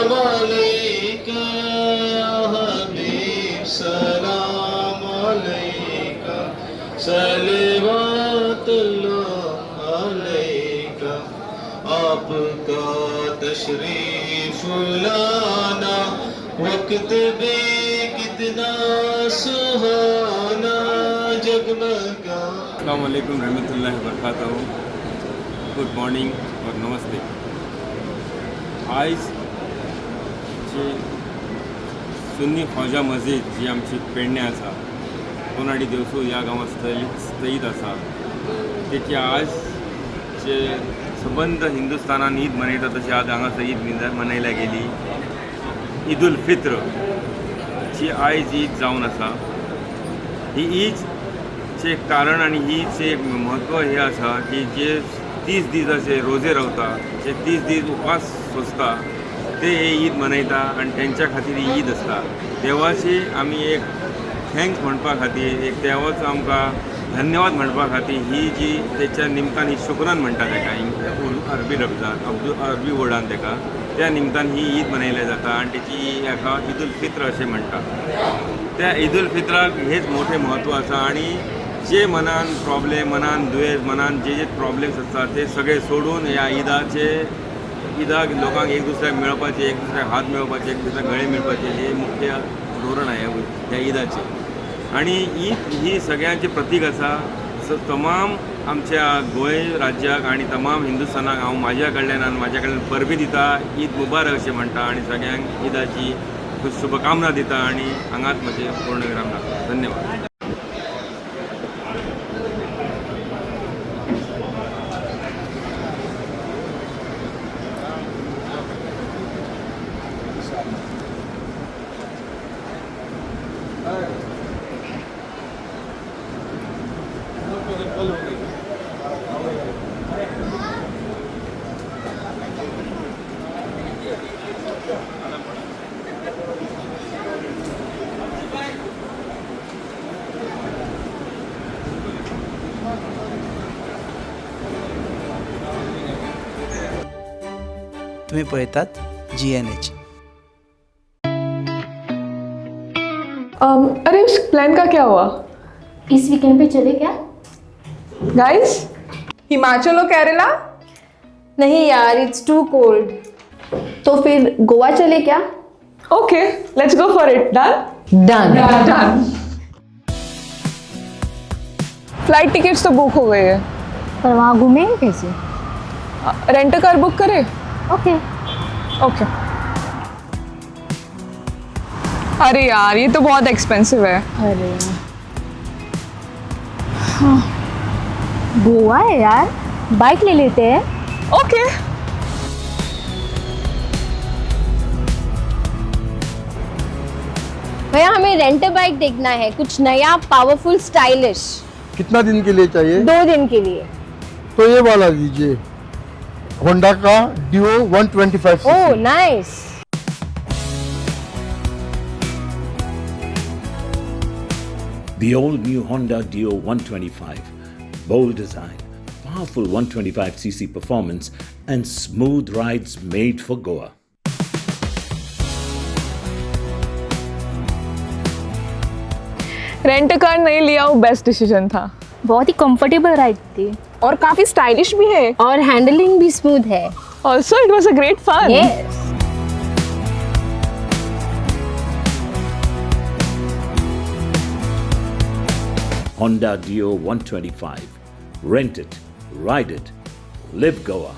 अलैका या हबीब सलाम अलैका सलवातुल्लाह अलैका आपका तशरीफ लाना वक्त बे कितना सुहाना जगमगा। अस्सलाम वालेकुम रहमतुल्लाहि व बरकातहू. गुड मॉर्निंग और नमस्ते. आज जी सुन्नी ख्वाजा मस्जिद जी आमची पेडण्या आसा कोनाडी देवसूर ह्या गांवांत स्थयीत आसा तेची आज जे सबंद हिंदुस्थानान ईद मनयता तशी आज हांगासर ईद मनयल्या गेली. ईद उल फित्र जी आयज ईद जावन आसा. ही ईदचे कारण आनी हीचे म्हत्व हे आसा की जे 30 दीस असे रोजे रावता जे 30 दीस उपास सोंसता ते हे ईद मनयता आनी तेंच्या खातीर ही ईद आसता. देवाची आमी एक थँक्स म्हणपा खातीर एक देवाचो आमकां धन्यवाद म्हणपा खातीर ही जी तेच्या निमतान ही शुक्रान म्हणटा तेका अरबी लफ्जान अरबी वर्डान तेका त्या निमतान ही ईद मनयल्या जाता आनी तेची हाका ईद उल फित्र अशें म्हणटा. त्या ईद उल फित्राक हेच मोठें म्हत्व आसा आनी जे मनान प्रॉब्लेम मनान दुयेंस मनान जे प्रॉब्लेम्स आसता ते सगळे सोडून ह्या ईदाक लोकांक एक दुसऱ्याक मेळपाचे एक दुसऱ्याक हात मेळपाचे एक दुसऱ्याक गळे मेळपाचे हे मुख्य धोरण आहे ह्या ईदाचें. आनी ईद ही सगळ्यांचें प्रतीक आसा. तमाम आमच्या गोंय राज्याक आनी तमाम हिंदुस्थानाक हांव म्हाज्या कडल्यान म्हाज्या कडल्यान परबी दिता. ईद मुबारक अशें म्हणटा आनी सगळ्यांक ईदाची शुभकामना दिता आनी हांगाच म्हजें पूर्ण विराम घालता. धन्यवाद. तुम्ही पळयतात GNH. अरे उस प्लान का क्या हुआ? इस वीकेंड पे चले क्या? गाइस, हिमाचल और केरला? नहीं यार, इट्स टू कोल्ड. तो फिर गोवा चले क्या? Okay, let's go for it. Done? Done. Flight tickets तो बुक हो गई है. पर वहाँ घूमेंगे कैसे? रेंट कार बुक करें? ओके. ओके. अरे यार, ये तो बहुत एक्सपेंसिव है. अरे हाँ. गोवा है यार, बाइक ले लेते हैं. ओके. भैया हमें रेंट बाइक देखना है, कुछ नया पावरफुल स्टाइलिश. कितना दिन के लिए चाहिए? 2 दिन के लिए. तो ये वाला लीजिए, होंडा का Dio 125 oh nice. The all-new Honda Dio 125. Bold design, powerful 125cc performance, and smooth rides made for Goa. Rent car नहीं लिया वो बेस्ट डिसीजन था. बहुत ही कंफर्टेबल राइड थी और काफी स्टाइलिश भी है. और हैंडलिंग भी स्मूथ है. Also it was a great fun. Yes. Honda Dio 125. Rent it, ride it, live Goa.